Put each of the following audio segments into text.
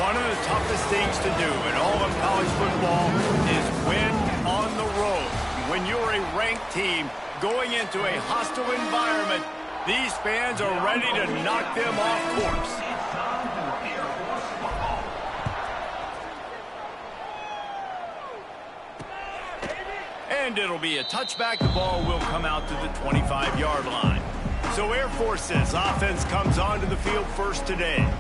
One of the toughest things to do in all of college football is win on the road. When you're a ranked team going into a hostile environment, these fans are ready to knock them off course. And it'll be a touchback. The ball will come out to the 25-yard line. So Air Force's offense comes onto the field first today.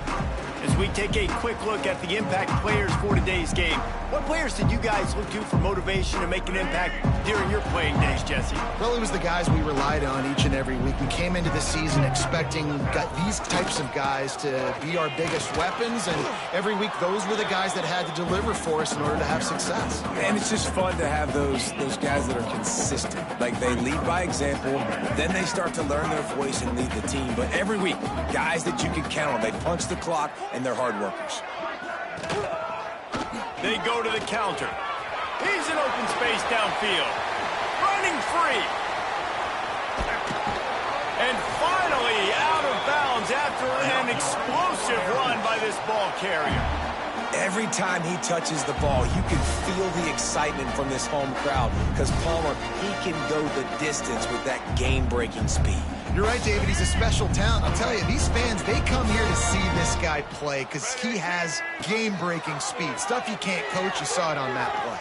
As we take a quick look at the impact players for today's game, what players did you guys look to for motivation to make an impact during your playing days, Jesse? Well, it was the guys we relied on each and every week. We came into the season expecting these types of guys to be our biggest weapons, and every week those were the guys that had to deliver for us in order to have success. And it's just fun to have those guys that are consistent. Like, they lead by example, then they start to learn their voice and lead the team. But every week, guys that you can count on, they punch the clock, and they're hard workers. They go to the counter. He's in open space downfield. Running free. And finally out of bounds after an explosive run by this ball carrier. Every time he touches the ball, you can feel the excitement from this home crowd because Palmer, he can go the distance with that game-breaking speed. You're right, David. He's a special talent. I'll tell you, these fans, they come here to see this guy play because he has game-breaking speed. Stuff you can't coach. You saw it on that play.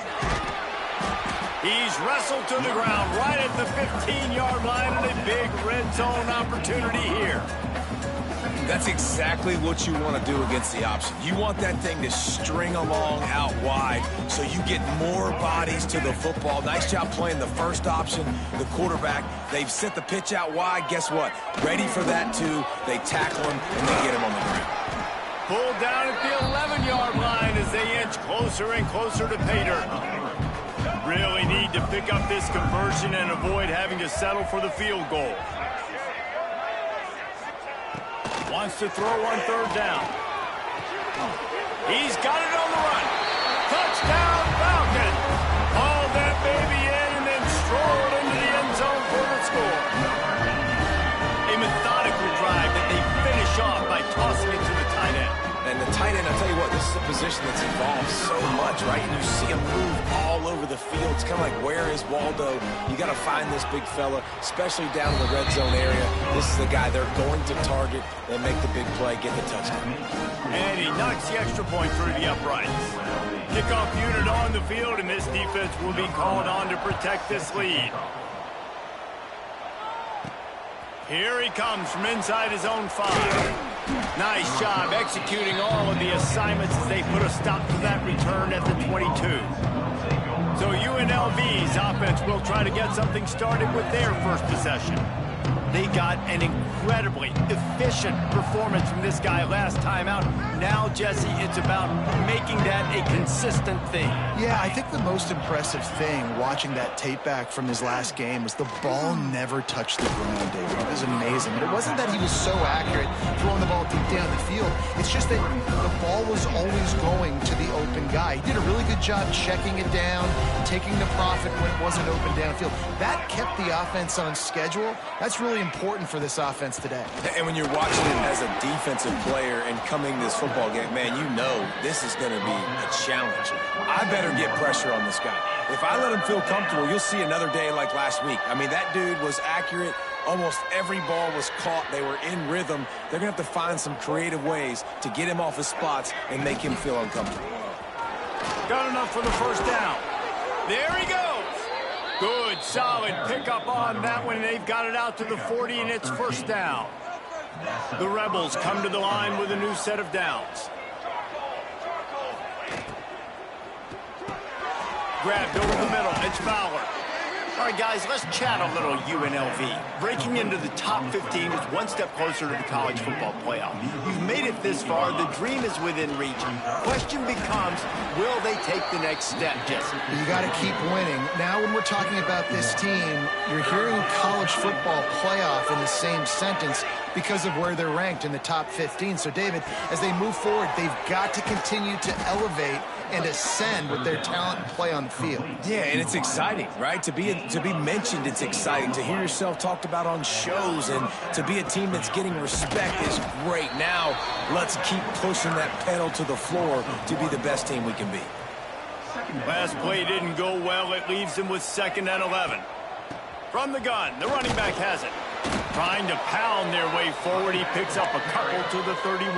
He's wrestled to the ground right at the 15-yard line and a big red zone opportunity here. That's exactly what you want to do against the option. You want that thing to string along out wide so you get more bodies to the football. Nice job playing the first option, the quarterback. They've sent the pitch out wide. Guess what? Ready for that, too. They tackle him, and they get him on the ground. Pulled down at the 11-yard line as they inch closer and closer to pay dirt. Really need to pick up this conversion and avoid having to settle for the field goal. Wants to throw on third down. He's got it on the run. Touchdown, Falcon. Hauled that baby in and then strolled into the end zone for the score. A methodical drive that they finish off by tossing it to the tight end. And the tight end, I'll tell you what, this is a position that's involved so much, right? And you see him move all over the field. It's kind of like, where is Waldo? You got to find this big fella, especially down in the red zone area. This is the guy they're going to target and make the big play, get the touchdown. And he knocks the extra point through the uprights. Kickoff unit on the field, and this defense will be called on to protect this lead. Here he comes from inside his own 5. Nice job executing all of the assignments as they put a stop to that return at the 22. So UNLV's offense will try to get something started with their first possession. They got an incredibly efficient performance from this guy last time out. Now, Jesse, it's about making that a consistent thing. Yeah, I think the most impressive thing watching that tape back from his last game was the ball never touched the ground, David. It was amazing. And it wasn't that he was so accurate throwing the ball deep down the field. It's just that the ball was always going to the open guy. He did a really good job checking it down, taking the profit when it wasn't open downfield. That kept the offense on schedule. That's really important for this offense today. And when you're watching it as a defensive player and coming this football game, man, you know this is going to be a challenge. I better get pressure on this guy. If I let him feel comfortable, you'll see another day like last week. I mean, that dude was accurate. Almost every ball was caught. They were in rhythm. They're going to have to find some creative ways to get him off his spots and make him feel uncomfortable. Got enough for the first down. There he goes. Good, solid pickup on that one. They've got it out to the 40, and it's first down. The Rebels come to the line with a new set of downs. Grabbed over the middle. It's Fowler. All right, guys, let's chat a little UNLV. Breaking into the top 15 is one step closer to the college football playoff. You've made it this far. The dream is within reach. Question becomes, will they take the next step, Jesse? You got to keep winning. Now, when we're talking about this team, you're hearing college football playoff in the same sentence. because of where they're ranked in the top 15. So, David, as they move forward, they've got to continue to elevate and ascend with their talent and play on the field. Yeah, and it's exciting, right? To be mentioned, it's exciting. To hear yourself talked about on shows and to be a team that's getting respect is great. Now, let's keep pushing that pedal to the floor to be the best team we can be. Last play didn't go well. It leaves them with 2nd and 11. From the gun, the running back has it. Trying to pound their way forward, he picks up a couple to the 31.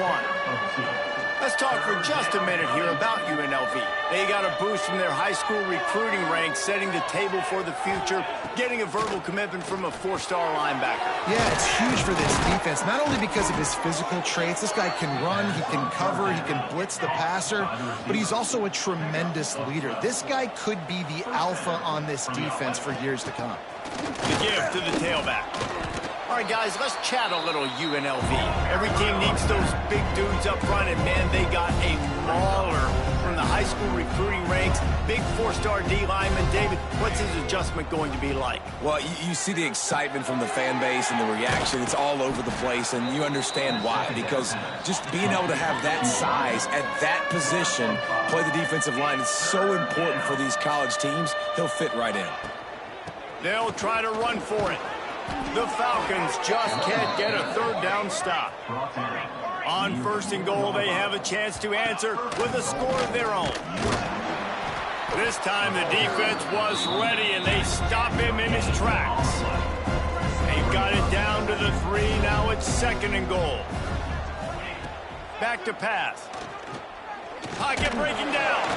Let's talk for just a minute here about UNLV. They got a boost from their high school recruiting ranks, setting the table for the future, getting a verbal commitment from a 4-star linebacker. Yeah, it's huge for this defense, not only because of his physical traits. This guy can run, he can cover, he can blitz the passer, but he's also a tremendous leader. This guy could be the alpha on this defense for years to come. The give to the tailback. All right, guys, let's chat a little UNLV. Every team needs those big dudes up front, and, man, they got a mauler from the high school recruiting ranks. Big 4-star D lineman. David, what's his adjustment going to be like? Well, you see the excitement from the fan base and the reaction. It's all over the place, and you understand why. Because just being able to have that size at that position, play the defensive line, is so important for these college teams. He'll fit right in. They'll try to run for it. The Falcons just can't get a 3rd down stop. On 1st and goal, they have a chance to answer with a score of their own. This time the defense was ready, and they stop him in his tracks. They've got it down to the 3. Now it's 2nd and goal. Back to pass. Pocket breaking down.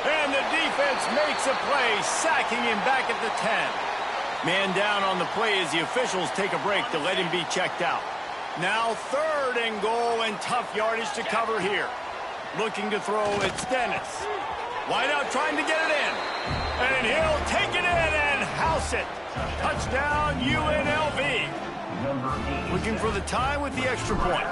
And the defense makes a play, sacking him back at the 10. Man down on the play as the officials take a break to let him be checked out. Now 3rd and goal, and tough yardage to cover here. Looking to throw, it's Dennis. Wide out trying to get it in. And he'll take it in and house it. Touchdown UNLV. Looking for the tie with the extra point.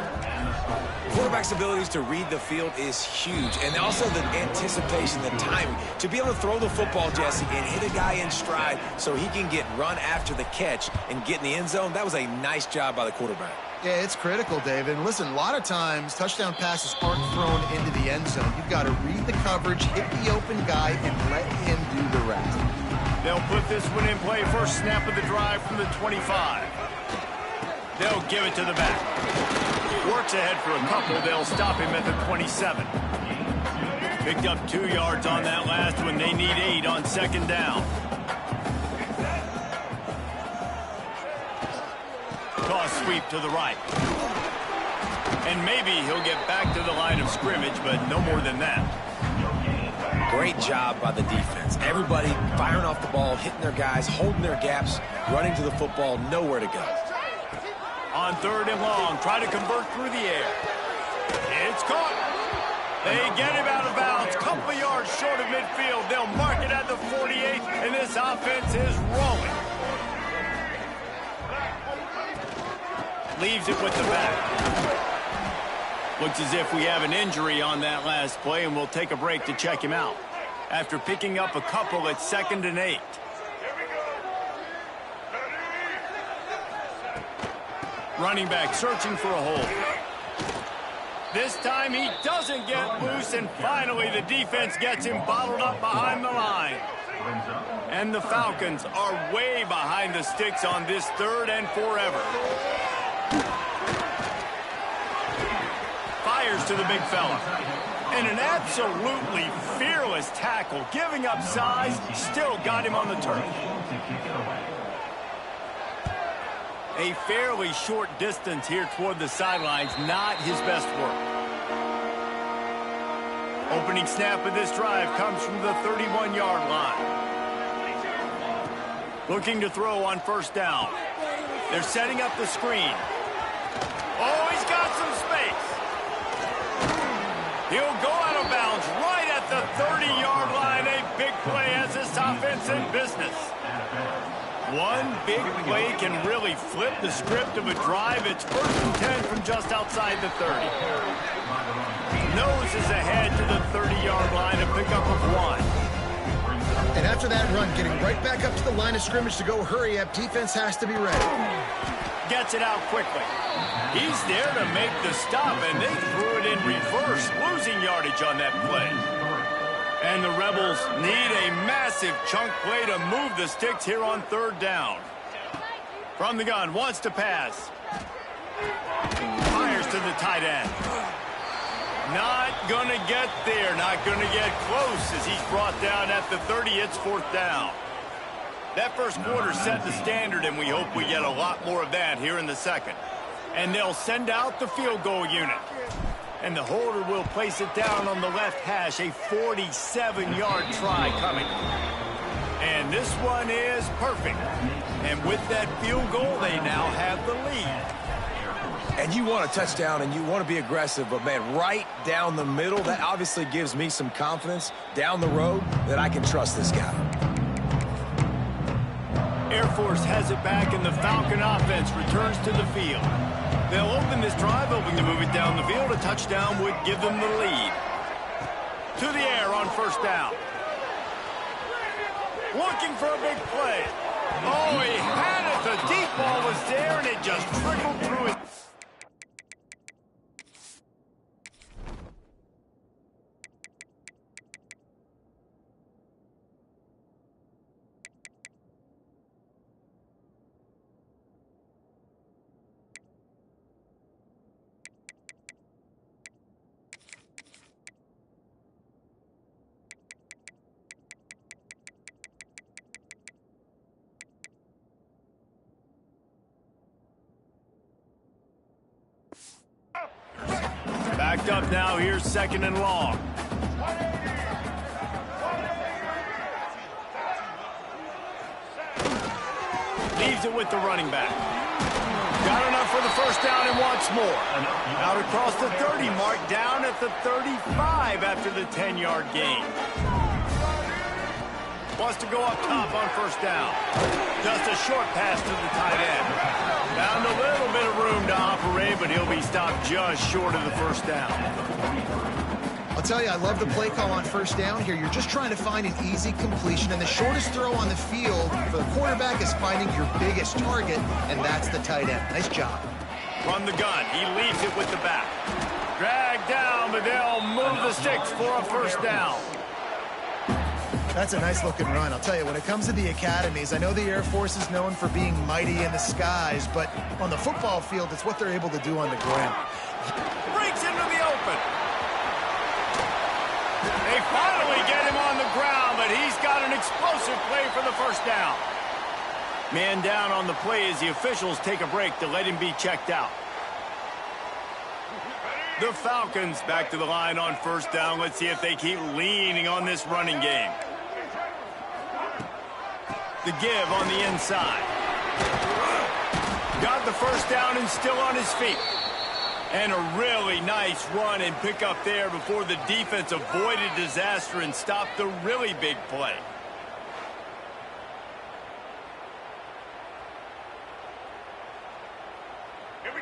Quarterback's abilities to read the field is huge, and also the anticipation, the timing. To be able to throw the football, Jesse, and hit a guy in stride so he can get run after the catch and get in the end zone, that was a nice job by the quarterback. Yeah, it's critical, David. And listen, a lot of times, touchdown passes aren't thrown into the end zone. You've got to read the coverage, hit the open guy, and let him do the rest. They'll put this one in play. First snap of the drive from the 25. They'll give it to the back. Works ahead for a couple. They'll stop him at the 27. Picked up 2 yards on that last one. They need 8 on 2nd down. Toss sweep to the right. And maybe he'll get back to the line of scrimmage, but no more than that. Great job by the defense. Everybody firing off the ball, hitting their guys, holding their gaps, running to the football, nowhere to go. On 3rd and long, try to convert through the air. It's caught. They get him out of bounds. Couple of yards short of midfield. They'll mark it at the 48, and this offense is rolling. Leaves it with the back. Looks as if we have an injury on that last play, and we'll take a break to check him out. After picking up a couple, it's 2nd and 8. Running back searching for a hole. This time he doesn't get loose, and finally the defense gets him bottled up behind the line. And the Falcons are way behind the sticks on this 3rd and forever. Fires to the big fella. And an absolutely fearless tackle, giving up size, still got him on the turf. A fairly short distance here toward the sidelines, not his best work. Opening snap of this drive comes from the 31-yard line. Looking to throw on 1st down. They're setting up the screen. Oh, he's got some space. He'll go out of bounds right at the 30-yard line. A big play as this offense in business. One big play can really flip the script of a drive. It's 1st and 10 from just outside the 30. Noses ahead to the 30-yard line, a pickup of 1. And after that run, getting right back up to the line of scrimmage to go hurry up, defense has to be ready. Gets it out quickly. He's there to make the stop, and they threw it in reverse, losing yardage on that play. And the Rebels need a massive chunk play to move the sticks here on third down. From the gun, wants to pass. Fires to the tight end. Not going to get there, not going to get close as he's brought down at the 30. It's fourth down. That first quarter set the standard, and we hope we get a lot more of that here in the second. And they'll send out the field goal unit. And the holder will place it down on the left hash, a 47-yard try coming. And this one is perfect. And with that field goal, they now have the lead. And you want a touchdown and you want to be aggressive, but, man, right down the middle, that obviously gives me some confidence down the road that I can trust this guy. Air Force has it back, and the Falcon offense returns to the field. They'll open this drive, hoping to move it down the field. A touchdown would give them the lead. To the air on first down. Looking for a big play. Oh, he had it. The deep ball was there, and it just trickled through it. Backed up now, here's second and long. Leaves it with the running back. Got enough for the first down and wants more. Out across the 30 mark, down at the 35 after the 10-yard gain. Wants to go up top on first down. Just a short pass to the tight end. Found a little bit of room to operate, but he'll be stopped just short of the first down. I'll tell you, I love the play call on first down here. You're just trying to find an easy completion, and the shortest throw on the field for the quarterback is finding your biggest target, and that's the tight end. Nice job. From the gun, he leaves it with the back. Dragged down, but they'll move the sticks for a first down. That's a nice-looking run. I'll tell you, when it comes to the academies, I know the Air Force is known for being mighty in the skies, but on the football field, it's what they're able to do on the ground. Breaks into the open. They finally get him on the ground, but he's got an explosive play for the first down. Man down on the play as the officials take a break to let him be checked out. The Falcons back to the line on first down. Let's see if they keep leaning on this running game. The give on the inside. Got the first down and still on his feet. And a really nice run and pick up there before the defense avoided disaster and stopped the really big play.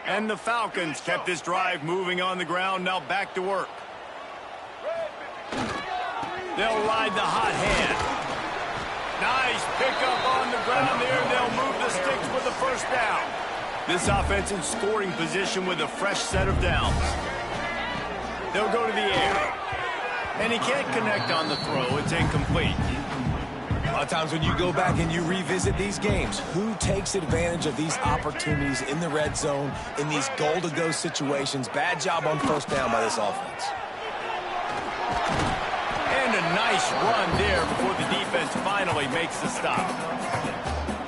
And the Falcons kept this drive moving on the ground. Now back to work. They'll ride the hot hand. Nice pickup on the ground there. They'll move the sticks with the first down. This offense in scoring position with a fresh set of downs. They'll go to the air. And he can't connect on the throw. It's incomplete. A lot of times when you go back and you revisit these games, who takes advantage of these opportunities in the red zone, in these goal-to-go situations? Bad job on first down by this offense. And a nice run there before the defense finally makes the stop.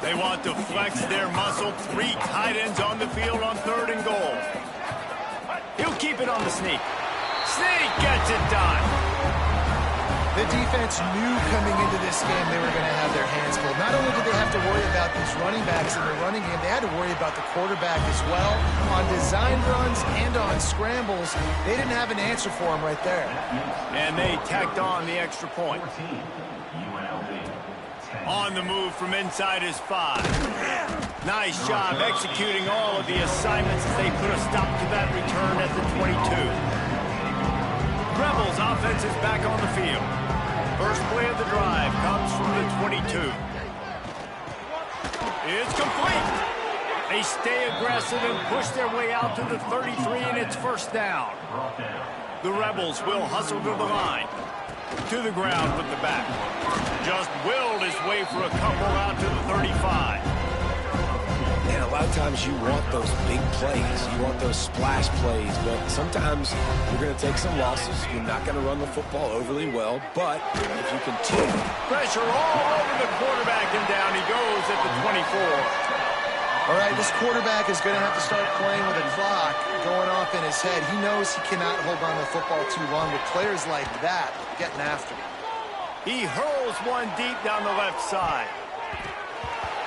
They want to flex their muscle. 3 tight ends on the field on third and goal. He'll keep it on the sneak. Sneak gets it done. The defense knew coming into this game they were going to have their hands full. Not only did they have to worry about these running backs in the running game, they had to worry about the quarterback as well. On design runs and on scrambles, they didn't have an answer for him right there. And they tacked on the extra point. On the move from inside his 5. Nice job executing all of the assignments as they put a stop to that return at the 22. Rebels offense is back on the field. First play of the drive comes from the 22. It's complete. They stay aggressive and push their way out to the 33, and it's first down. The Rebels will hustle to the line. To the ground with the back. Just willed his way for a couple out to the 35. And a lot of times you want those big plays. You want those splash plays. But sometimes you're going to take some losses. You're not going to run the football overly well. But if you continue. Pressure all over the quarterback, and down he goes at the 24. All right, this quarterback is going to have to start playing with a clock going off in his head. He knows he cannot hold on to the football too long with players like that getting after him. He hurls one deep down the left side.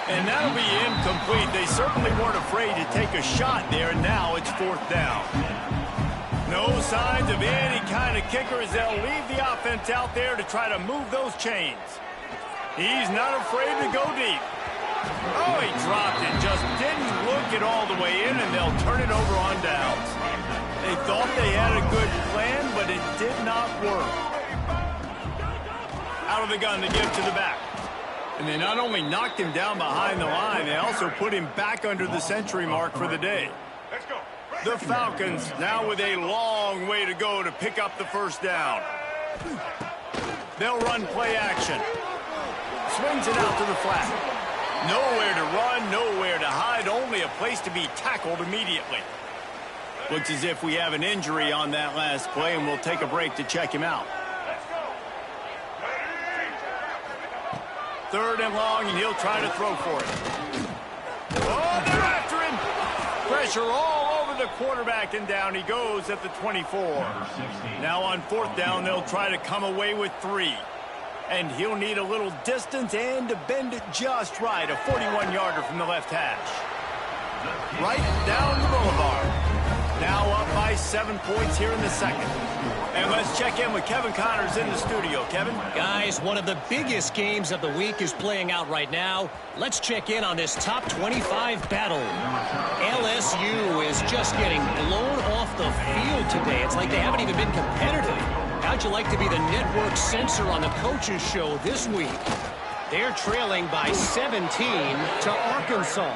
And that'll be incomplete. They certainly weren't afraid to take a shot there, and now it's fourth down. No signs of any kind of kicker as they'll leave the offense out there to try to move those chains. He's not afraid to go deep. Oh, he dropped it, just didn't look it all the way in, and they'll turn it over on downs. They thought they had a good plan, but it did not work. Out of the gun to give to the back. And they not only knocked him down behind the line, they also put him back under the century mark for the day. The Falcons now with a long way to go to pick up the first down. They'll run play action. Swings it out to the flat. Nowhere to run, nowhere to hide, only a place to be tackled immediately. Looks as if we have an injury on that last play, and we'll take a break to check him out. Third and long, and he'll try to throw for it. Oh, they're after him! Pressure all over the quarterback, and down he goes at the 24. Now on fourth down, they'll try to come away with 3. And he'll need a little distance and to bend it just right. A 41-yarder from the left hash. Right down the boulevard. Now up by 7 points here in the second. And let's check in with Kevin Connors in the studio. Kevin? Guys, one of the biggest games of the week is playing out right now. Let's check in on this top 25 battle. LSU is just getting blown off the field today. It's like they haven't even been competitive. How'd you like to be the network censor on the coaches show this week? They're trailing by 17 to Arkansas.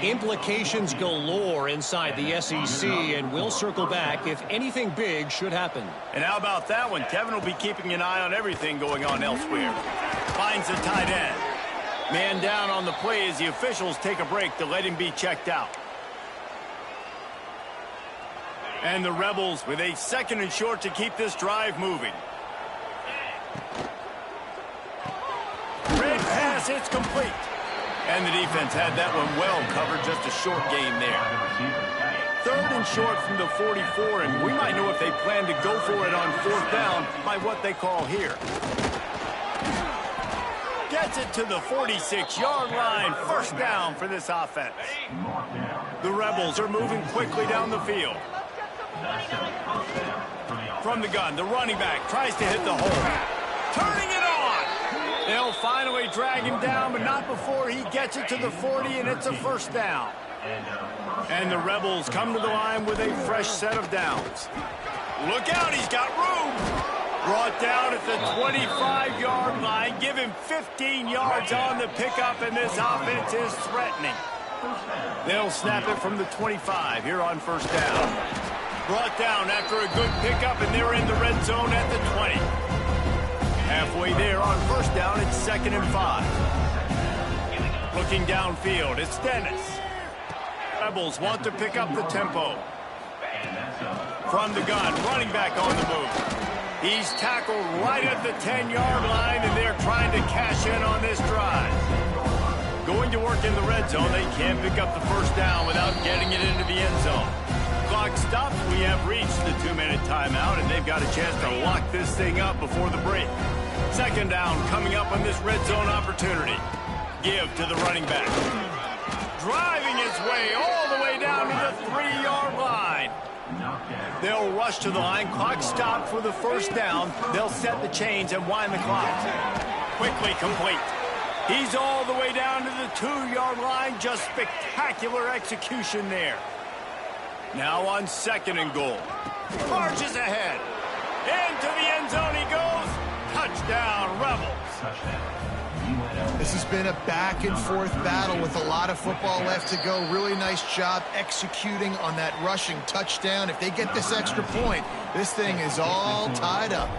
Implications galore inside the SEC, and we'll circle back if anything big should happen. And how about that one? Kevin will be keeping an eye on everything going on elsewhere. Finds the tight end. Man down on the play as the officials take a break to let him be checked out. And the Rebels with a second and short to keep this drive moving. Red pass, it's complete. And the defense had that one well covered, just a short gain there. Third and short from the 44, and we might know if they plan to go for it on fourth down by what they call here. Gets it to the 46-yard line. First down for this offense. The Rebels are moving quickly down the field. From the gun, the running back tries to hit the hole. Turning it on. They'll finally drag him down, but not before he gets it to the 40, and it's a first down. And the Rebels come to the line with a fresh set of downs. Look out, he's got room. Brought down at the 25-yard line. Give him 15 yards on the pickup, and this offense is threatening. They'll snap it from the 25 here on first down. Brought down after a good pickup, and they're in the red zone at the 20. Halfway there on first down, it's 2nd and 5. Looking downfield, it's Dennis. Rebels want to pick up the tempo. From the gun, running back on the move. He's tackled right at the 10-yard line, and they're trying to cash in on this drive. Going to work in the red zone, they can't pick up the first down without getting it into the end zone. Clock stops. We have reached the 2-minute timeout, and they've got a chance to lock this thing up before the break. Second down coming up on this red zone opportunity. Give to the running back. Driving his way all the way down to the 3-yard line. They'll rush to the line. Clock stopped for the first down. They'll set the chains and wind the clock. Quickly complete. He's all the way down to the 2-yard line. Just spectacular execution there. Now on 2nd and goal. Marches ahead. Into the end zone he goes. Touchdown, Rebels. This has been a back-and-forth battle with a lot of football left to go. Really nice job executing on that rushing touchdown. If they get this extra point, this thing is all tied up.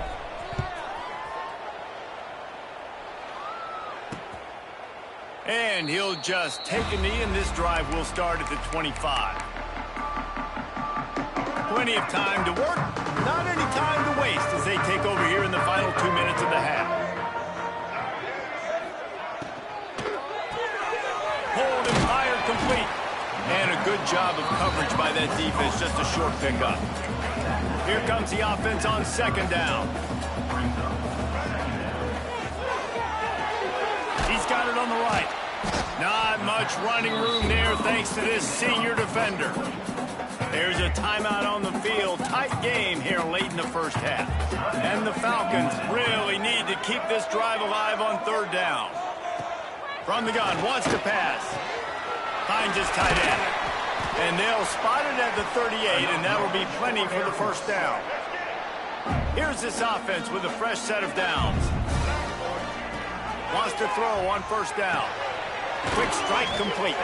And he'll just take a knee, and this drive will start at the 25. Plenty of time to work, not any time to waste as they take over here in the final 2 minutes of the half. Hold and fire complete. And a good job of coverage by that defense, just a short pickup. Here comes the offense on second down. He's got it on the right. Not much running room there thanks to this senior defender. There's a timeout on the field. Tight game here late in the first half. And the Falcons really need to keep this drive alive on third down. From the gun, wants to pass. Finds his tight end. And they'll spot it at the 38, and that will be plenty for the first down. Here's this offense with a fresh set of downs. Wants to throw on first down. Quick strike complete.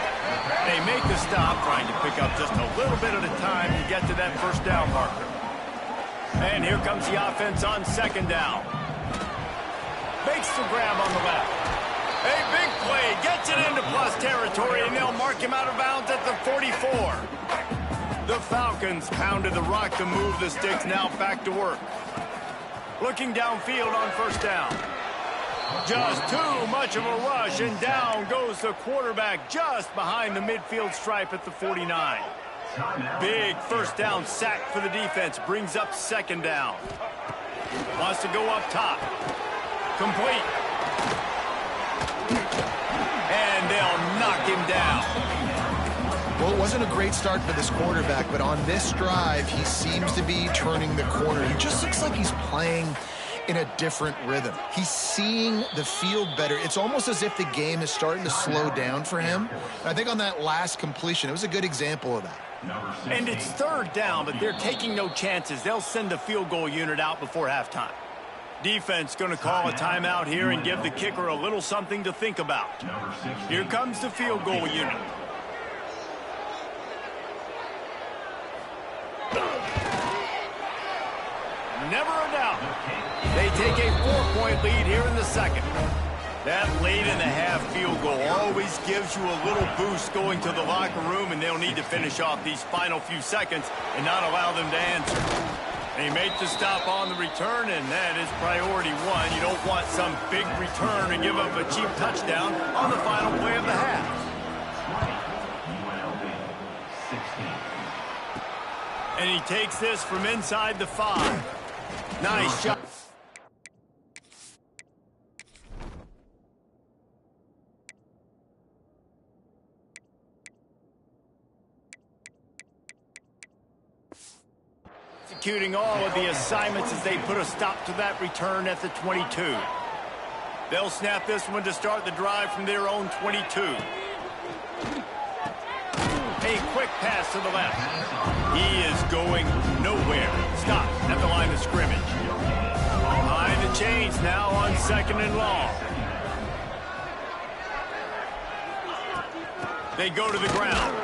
They make the stop, trying to pick up just a little bit at a time to get to that first down marker. And here comes the offense on second down. Makes the grab on the left. A big play, gets it into plus territory, and they'll mark him out of bounds at the 44. The Falcons pounded the rock to move the sticks, now back to work. Looking downfield on first down. Just too much of a rush, and down goes the quarterback just behind the midfield stripe at the 49. Big first down sack for the defense, brings up second down. Wants to go up top. Complete. And they'll knock him down. Well, it wasn't a great start for this quarterback, but on this drive, he seems to be turning the corner. He just looks like he's playing in a different rhythm. He's seeing the field better. It's almost as if the game is starting to slow down for him. And I think on that last completion, it was a good example of that. And it's third down, but they're taking no chances. They'll send the field goal unit out before halftime. Defense going to call a timeout here and give the kicker a little something to think about. Here comes the field goal unit. Never a doubt. They take a 4-point lead here in the second. That late in the half field goal always gives you a little boost going to the locker room, and they'll need to finish off these final few seconds and not allow them to answer. They make the stop on the return, and that is priority one. You don't want some big return and give up a cheap touchdown on the final play of the half. And he takes this from inside the 5. Nice shot. Executing all of the assignments as they put a stop to that return at the 22. They'll snap this one to start the drive from their own 22. A quick pass to the left. He is going nowhere. Stop at the line of scrimmage. Behind the chains now on second and long. They go to the ground.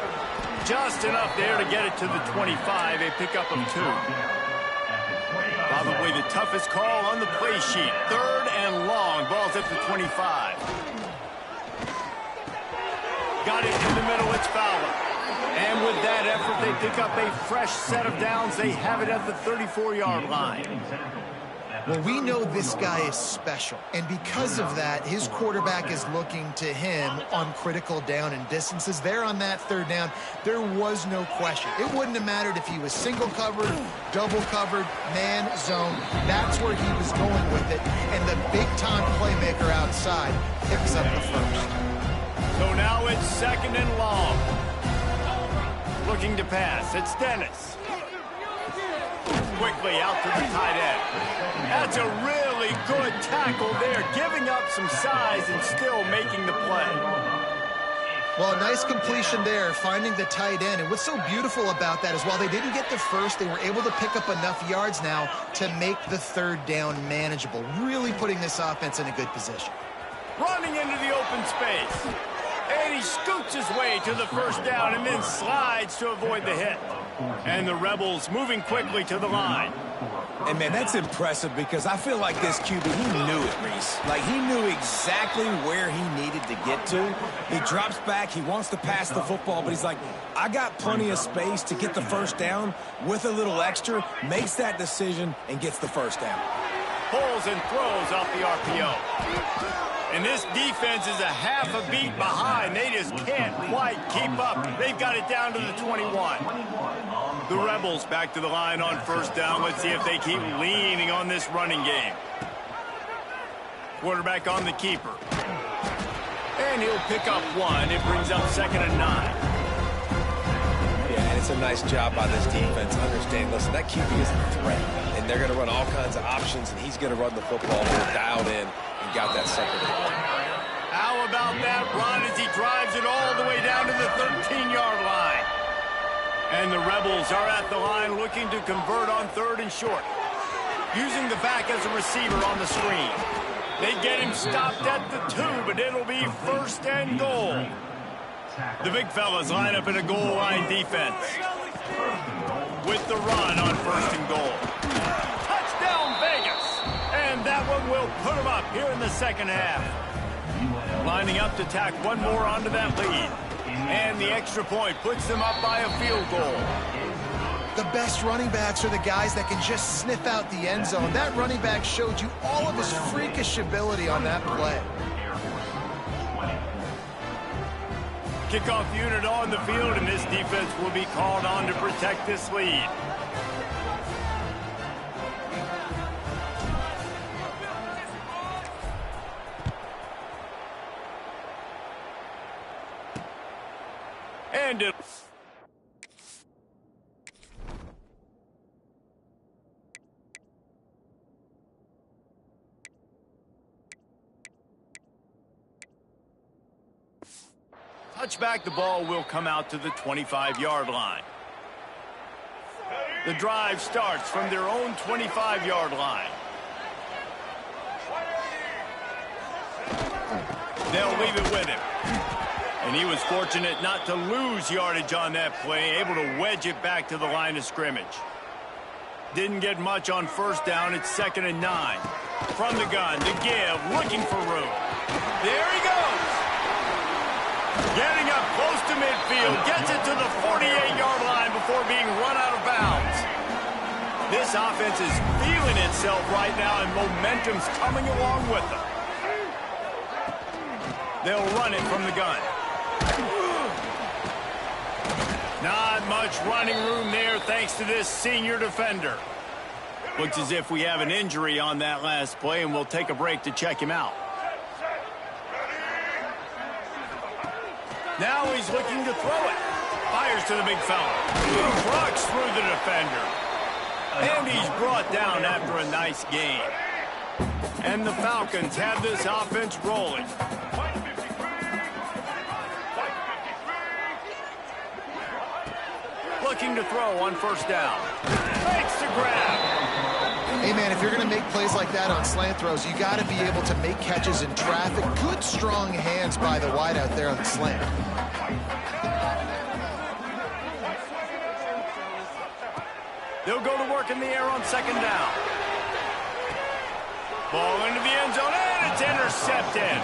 Just enough there to get it to the 25. A pickup of 2. Probably the toughest call on the play sheet. Third and long. Ball's at the 25. Got it in the middle. It's Fowler. And with that effort, they pick up a fresh set of downs. They have it at the 34-yard line. Well, we know this guy is special, and because of that, his quarterback is looking to him on critical down and distances. There on that third down, there was no question. It wouldn't have mattered if he was single covered, double covered, man, zone. That's where he was going with it, and the big-time playmaker outside picks up the first. So now it's second and long. Looking to pass. It's Dennis. Quickly out to the tight end. That's a really good tackle there, giving up some size and still making the play. Well, a nice completion there, finding the tight end. And what's so beautiful about that is while they didn't get the first, they were able to pick up enough yards now to make the third down manageable, really putting this offense in a good position. Running into the open space. And he scoots his way to the first down and then slides to avoid the hit. And the Rebels moving quickly to the line. And, man, that's impressive because I feel like this QB, he knew it, Reese. Like, he knew exactly where he needed to get to. He drops back. He wants to pass the football, but he's like, I got plenty of space to get the first down with a little extra, makes that decision, and gets the first down. Pulls and throws off the RPO. And this defense is a half a beat behind. They just can't quite keep up. They've got it down to the 21. The Rebels back to the line on first down. Let's see if they keep leaning on this running game. Quarterback on the keeper. And he'll pick up one. It brings up 2nd and 9. Yeah, and it's a nice job by this defense. Understand, listen, that QB is a threat. And they're going to run all kinds of options, and he's going to run the football. They're dialed in. Got that second. How about that run as he drives it all the way down to the 13-yard line? And the Rebels are at the line looking to convert on 3rd and short. Using the back as a receiver on the screen. They get him stopped at the 2, but it'll be 1st and goal. The big fellas line up in a goal line defense. With the run on 1st and goal. Touchdown, Vegas! And that one will put them up here in the second half. Lining up to tack one more onto that lead. And the extra point puts them up by a field goal. The best running backs are the guys that can just sniff out the end zone. That running back showed you all of his freakish ability on that play. Kickoff unit on the field, and this defense will be called on to protect this lead. And it... Touchback, the ball will come out to the 25-yard line. The drive starts from their own 25-yard line. They'll leave it with him. And he was fortunate not to lose yardage on that play, able to wedge it back to the line of scrimmage. Didn't get much on first down. It's 2nd and 9. From the gun, to give, looking for room. There he goes. Getting up close to midfield, gets it to the 48-yard line before being run out of bounds. This offense is feeling itself right now, and momentum's coming along with them. They'll run it from the gun. Not much running room there thanks to this senior defender. Looks as if we have an injury on that last play, and we'll take a break to check him out. Now he's looking to throw it. Fires to the big fella. Trucks through the defender. And he's brought down after a nice gain. And the Falcons have this offense rolling. Looking to throw on first down. Makes the grab. Hey, man, if you're going to make plays like that on slant throws, you got to be able to make catches in traffic. Good, strong hands by the wide out there on the slant. They'll go to work in the air on 2nd down. Ball into the end zone, and it's intercepted.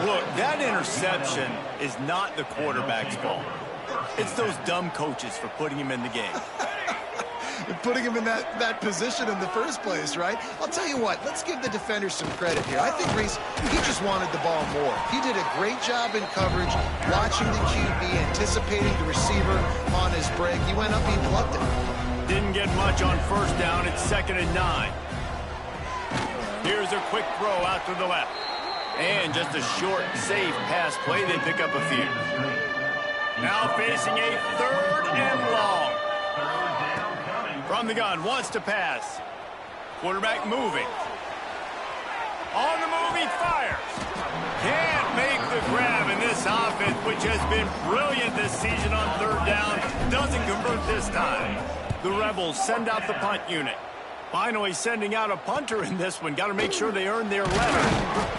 Look, that interception is not the quarterback's fault. It's those dumb coaches for putting him in the game. Putting him in that position in the first place, right? I'll tell you what, let's give the defender some credit here. I think Reese, he just wanted the ball more. He did a great job in coverage, watching the QB, anticipating the receiver on his break. He went up, he plucked it. Didn't get much on first down. It's 2nd and 9. Here's a quick throw out to the left. And just a short, safe pass play. They pick up a few. Now facing a 3rd and long. From the gun, wants to pass. Quarterback moving. On the move, he fires. Can't make the grab, and this offense, which has been brilliant this season on third down, doesn't convert this time. The Rebels send out the punt unit. Finally sending out a punter in this one. Got to make sure they earn their letter.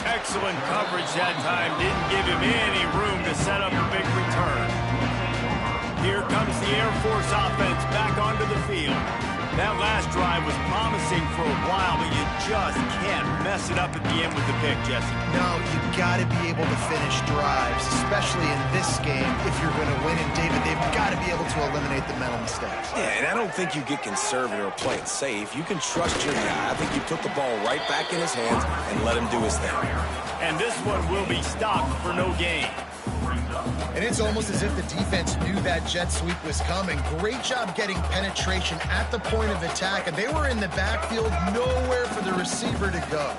Excellent coverage that time. Didn't give him any room to set up a big return. Here comes the Air Force offense back onto the field. That last drive was promising for a while, but you just can't mess it up at the end with the pick, Jesse. No, you got to be able to finish drives, especially in this game. If you're going to win in David, they've got to be able to eliminate the mental mistakes. Yeah, and I don't think you get conservative or play it safe. You can trust your guy. I think you put the ball right back in his hands and let him do his thing. And this one will be stopped for no gain. And it's almost as if the defense knew that jet sweep was coming. Great job getting penetration at the point of attack, and they were in the backfield, nowhere for the receiver to go.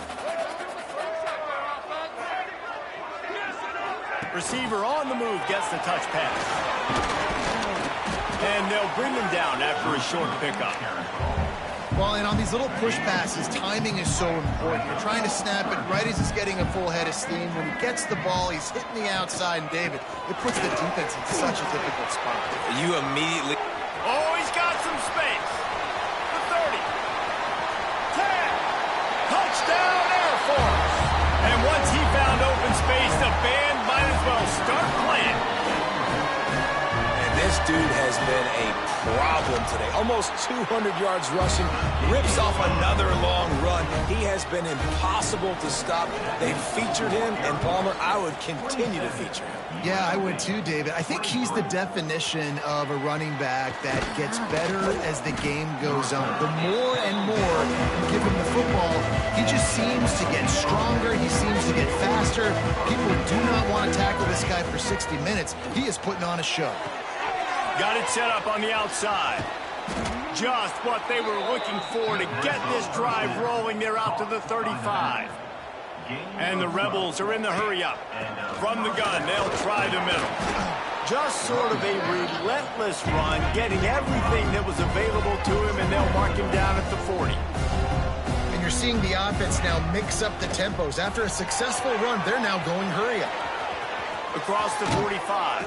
Receiver on the move gets the touch pass. And they'll bring him down after a short pickup. Well, and on these little push passes, timing is so important. You're trying to snap it right as he's getting a full head of steam. When he gets the ball, he's hitting the outside, and David, it puts the defense in such a difficult spot. You immediately... Oh, he's got some space. The 30. 10. Touchdown, Air Force. And once he found open space, the band might as well start playing. And this dude has been a problem today. Almost 200 yards rushing, rips off another long run. He has been impossible to stop. They've featured him, and Palmer, I would continue to feature him. Yeah, I would too, David. I think he's the definition of a running back that gets better as the game goes on. The more and more you give him the football, he just seems to get stronger. He seems to get faster. People do not want to tackle this guy for 60 minutes. He is putting on a show. Got it set up on the outside. Just what they were looking for to get this drive rolling. They're out to the 35. And the Rebels are in the hurry-up. From the gun, they'll try the middle. Just sort of a relentless run, getting everything that was available to him, and they'll mark him down at the 40. And you're seeing the offense now mix up the tempos. After a successful run, they're now going hurry-up. Across the 45.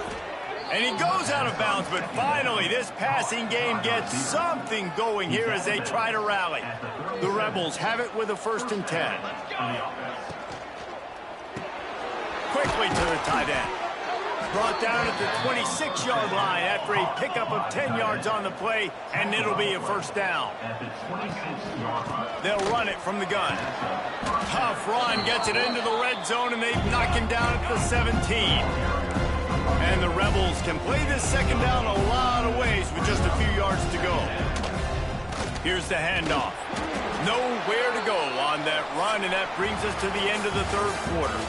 And he goes out of bounds, but finally this passing game gets something going here as they try to rally. The Rebels have it with a 1st and 10. Quickly to the tight end. Brought down at the 26-yard line after a pickup of 10 yards on the play, and it'll be a 1st down. They'll run it from the gun. Tough run, gets it into the red zone, and they knock him down at the 17. And the Rebels can play this 2nd down a lot of ways with just a few yards to go. Here's the handoff. Nowhere to go on that run, and that brings us to the end of the 3rd quarter.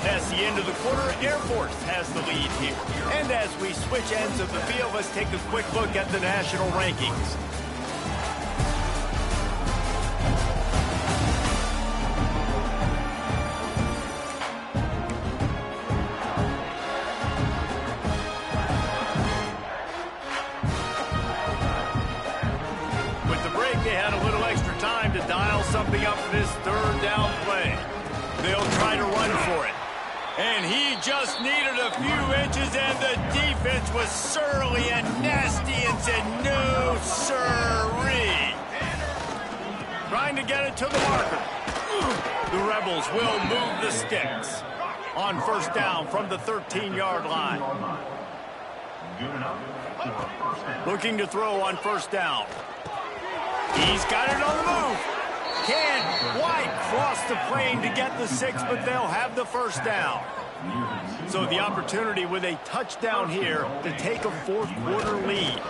That's the end of the quarter. Air Force has the lead here. And as we switch ends of the field, let's take a quick look at the national rankings. They had a little extra time to dial something up for this 3rd down play. They'll try to run for it. And he just needed a few inches, and the defense was surly and nasty and said, no, sirree. Trying to get it to the marker. The Rebels will move the sticks on 1st down from the 13-yard line. Looking to throw on 1st down. He's got it on the move. Can't quite cross the plane to get the 6, but they'll have the 1st down. So the opportunity with a touchdown here to take a 4th quarter lead.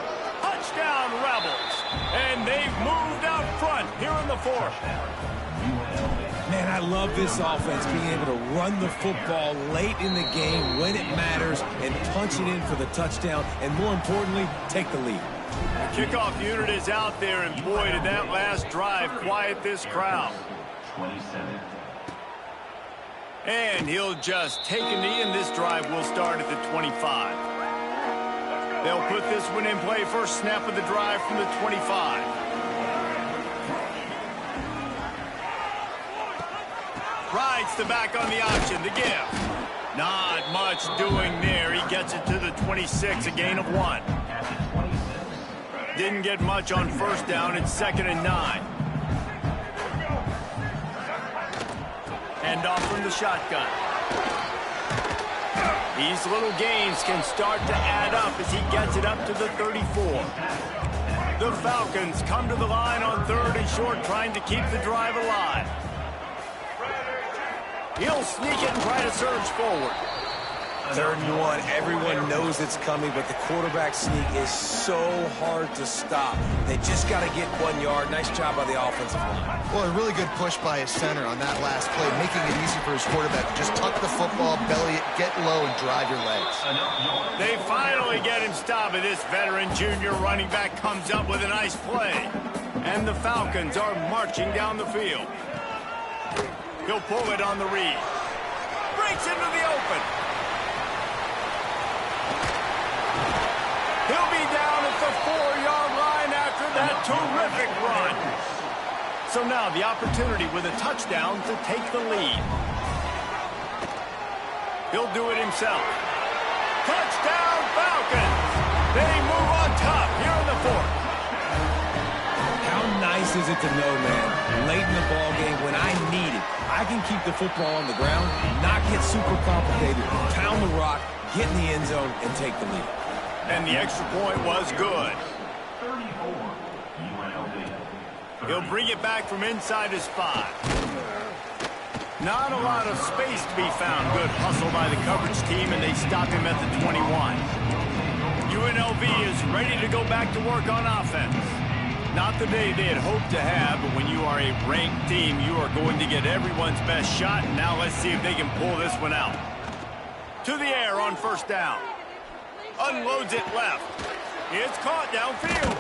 Touchdown, Rebels. And they've moved out front here in the 4th. Man, I love this offense being able to run the football late in the game when it matters and punch it in for the touchdown, and more importantly, take the lead. The kickoff unit is out there, and boy, did that last drive quiet this crowd. And he'll just take a knee, and this drive will start at the 25. They'll put this one in play. First snap of the drive from the 25. Rides the back on the option, the give. Not much doing there. He gets it to the 26, a gain of 1. Didn't get much on first down. It's 2nd and 9. Hand off from the shotgun. These little gains can start to add up as he gets it up to the 34. The Falcons come to the line on 3rd and short, trying to keep the drive alive. He'll sneak it and try to surge forward. 3rd and 1. Everyone knows it's coming, but the quarterback sneak is so hard to stop. They just got to get 1 yard. Nice job by the offensive line. Well, a really good push by his center on that last play, making it easy for his quarterback to just tuck the football, belly it, get low, and drive your legs. They finally get him stopped, and this veteran junior running back comes up with a nice play. And the Falcons are marching down the field. He'll pull it on the read. Breaks into the open. He'll be down at the 4-yard line after that terrific run. So now the opportunity with a touchdown to take the lead. He'll do it himself. Touchdown Falcons! They move on top here in the 4th. How nice is it to know, man, late in the ball game when I need it, I can keep the football on the ground, not get super complicated, pound the rock, get in the end zone, and take the lead. And the extra point was good. He'll bring it back from inside his 5. Not a lot of space to be found. Good hustle by the coverage team, and they stop him at the 21. UNLV is ready to go back to work on offense. Not the day they had hoped to have, but when you are a ranked team, you are going to get everyone's best shot. And now let's see if they can pull this one out. To the air on 1st down. Unloads it left. It's caught downfield.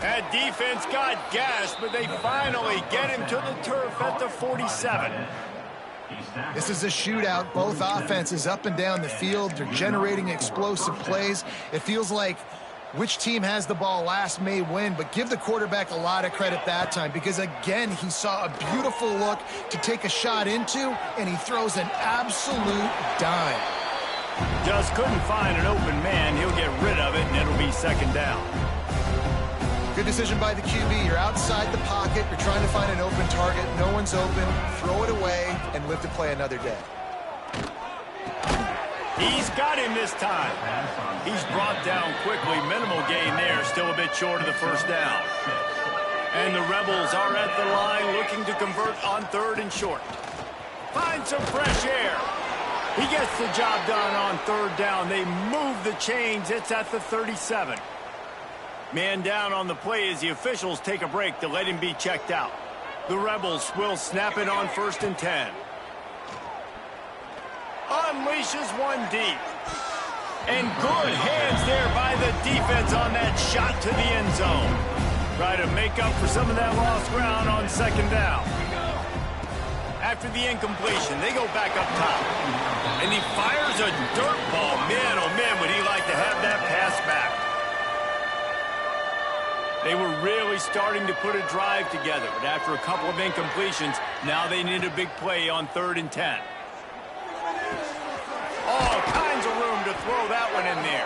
That defense got gashed, but they finally get him to the turf at the 47. This is a shootout. Both offenses up and down the field. They're generating explosive plays. It feels like which team has the ball last may win, but give the quarterback a lot of credit that time because, again, he saw a beautiful look to take a shot into, and he throws an absolute dime. Just couldn't find an open man. He'll get rid of it, and it'll be 2nd down. Good decision by the QB. You're outside the pocket. You're trying to find an open target. No one's open. Throw it away and live to play another day. He's got him this time. He's brought down quickly. Minimal gain there. Still a bit short of the 1st down. And the Rebels are at the line looking to convert on 3rd and short. Find some fresh air. He gets the job done on 3rd down. They move the chains. It's at the 37. Man down on the play as the officials take a break to let him be checked out. The Rebels will snap it on 1st and 10. Unleashes one deep. And good hands there by the defense on that shot to the end zone. Try to make up for some of that lost ground on 2nd down. After the incompletion, they go back up top. And he fires a dirt ball. Man, oh man, would he like to have that pass back. They were really starting to put a drive together, but after a couple of incompletions, now they need a big play on 3rd and 10. All kinds of room to throw that one in there.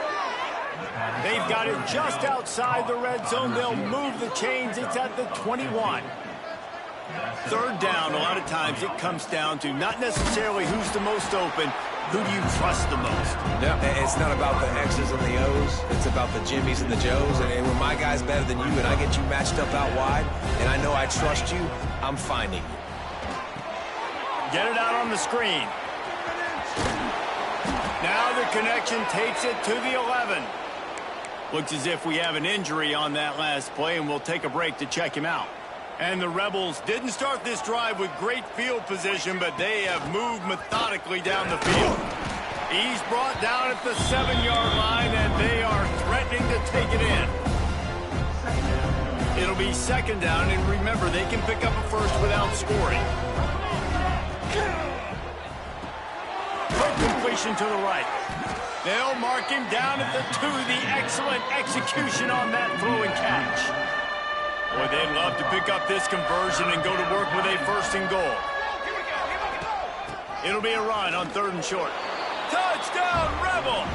They've got it just outside the red zone. They'll move the chains. It's at the 21. 3rd down, a lot of times it comes down to not necessarily who's the most open, who do you trust the most? No, it's not about the X's and the O's. It's about the Jimmys and the Joes. And when my guy's better than you and I get you matched up out wide, and I know I trust you, I'm finding you. Get it out on the screen. Now the connection takes it to the 11. Looks as if we have an injury on that last play, and we'll take a break to check him out. And the Rebels didn't start this drive with great field position, but they have moved methodically down the field. He's brought down at the 7-yard line, and they are threatening to take it in. It'll be 2nd down, and remember, they can pick up a first without scoring. Quick completion to the right. They'll mark him down at the 2. The excellent execution on that throw and catch. Boy, they'd love to pick up this conversion and go to work with a 1st and goal. It'll be a run on 3rd and short. Touchdown, Rebels!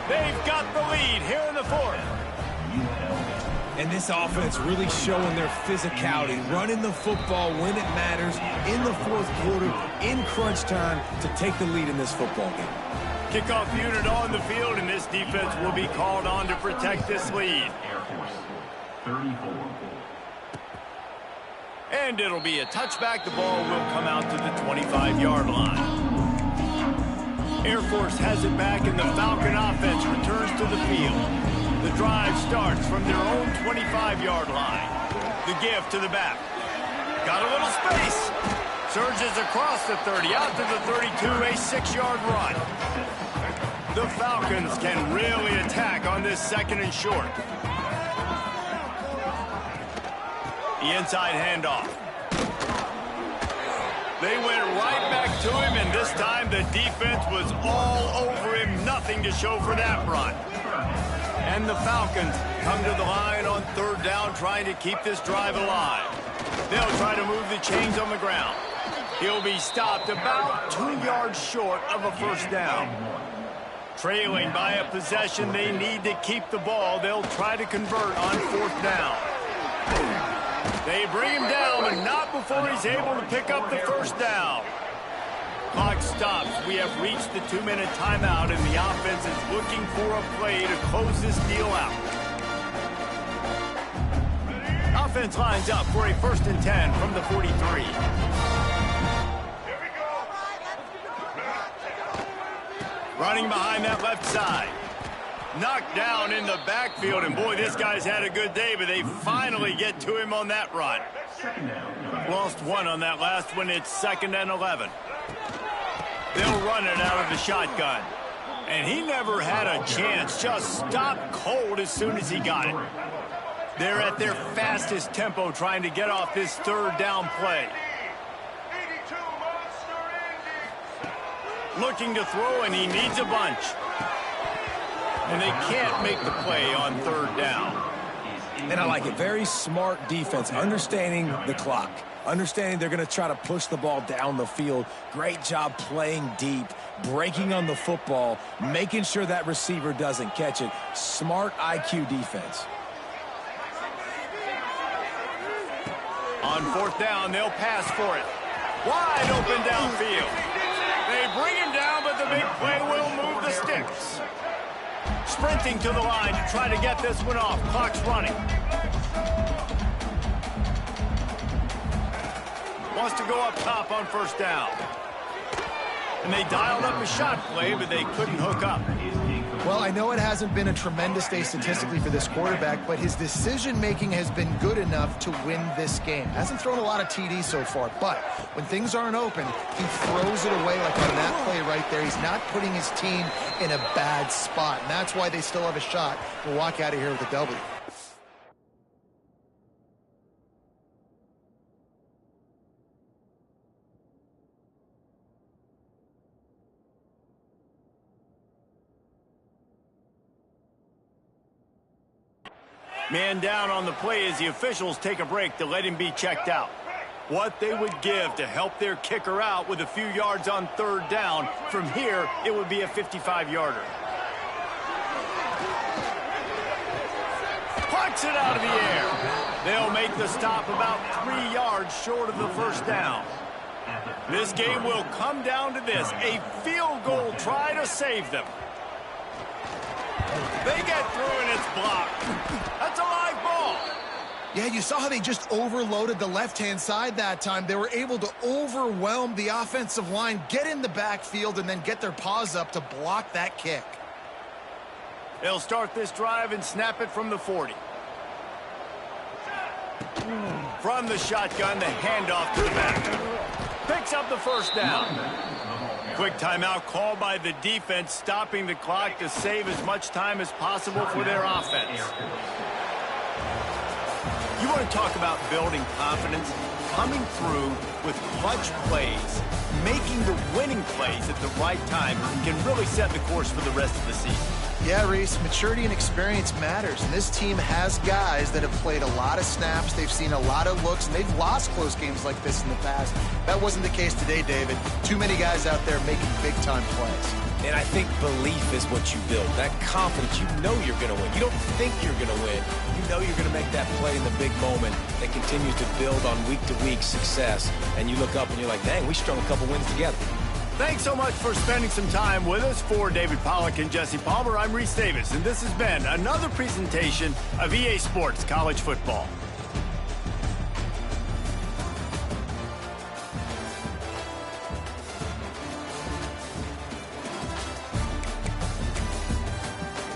They've got the lead here in the fourth. And this offense really showing their physicality, running the football when it matters, in the fourth quarter, in crunch time, to take the lead in this football game. Kickoff unit on the field, and this defense will be called on to protect this lead. And it'll be a touchback. The ball will come out to the 25-yard line. Air Force has it back, and the Falcon offense returns to the field. The drive starts from their own 25-yard line. The give to the back. Got a little space. Surges across the 30, out to the 32, a 6-yard run. The Falcons can really attack on this second and short. The inside handoff. They went right back to him, and this time the defense was all over him. Nothing to show for that run. And the Falcons come to the line on third down, trying to keep this drive alive. They'll try to move the chains on the ground. He'll be stopped about 2 yards short of a first down. Trailing by a possession, they need to keep the ball. They'll try to convert on fourth down. They bring him down, but not before he's able to pick up the first down. Clock stops. We have reached the 2-minute timeout, and the offense is looking for a play to close this deal out. Offense lines up for a 1st and 10 from the 43. Running behind that left side. Knocked down in the backfield, and boy, this guy's had a good day, but they finally get to him on that run. Lost one on that last one. It's 2nd and 11. They'll run it out of the shotgun. And he never had a chance. Just stopped cold as soon as he got it. They're at their fastest tempo trying to get off this third down play. Looking to throw, and he needs a bunch. And they can't make the play on third down. And I like it. Very smart defense, understanding the clock, understanding they're going to try to push the ball down the field. Great job playing deep, breaking on the football, making sure that receiver doesn't catch it. Smart IQ defense. On fourth down, they'll pass for it. Wide open downfield. They bring him down, but the big play will move the sticks. Sprinting to the line to try to get this one off. Clock's running. Wants to go up top on first down. And they dialed up a shot play, but they couldn't hook up. Well, I know it hasn't been a tremendous day statistically for this quarterback, but his decision-making has been good enough to win this game. Hasn't thrown a lot of TDs so far, but when things aren't open, he throws it away like on that play right there. He's not putting his team in a bad spot, and that's why they still have a shot to walk out of here with a W. Man down on the play as the officials take a break to let him be checked out. What they would give to help their kicker out with a few yards on third down. From here, it would be a 55-yarder. Plucks it out of the air. They'll make the stop about 3 yards short of the first down. This game will come down to this, a field goal try to save them. They get through and it's blocked. That's a live ball. Yeah, you saw how they just overloaded the left-hand side that time. They were able to overwhelm the offensive line, get in the backfield, and then get their paws up to block that kick. They'll start this drive and snap it from the 40. From the shotgun, the handoff to the back. Picks up the first down. Quick timeout called by the defense, stopping the clock to save as much time as possible for their offense. You want to talk about building confidence? Coming through with clutch plays, making the winning plays at the right time can really set the course for the rest of the season. Yeah, Reese, maturity and experience matters, and this team has guys that have played a lot of snaps, they've seen a lot of looks, and they've lost close games like this in the past. That wasn't the case today, David. Too many guys out there making big-time plays. And I think belief is what you build. That confidence, you know you're going to win. You don't think you're going to win. You know you're going to make that play in the big moment that continues to build on week-to-week success. And you look up and you're like, dang, we strung a couple wins together. Thanks so much for spending some time with us. For David Pollack and Jesse Palmer, I'm Reese Davis, and this has been another presentation of EA Sports College Football.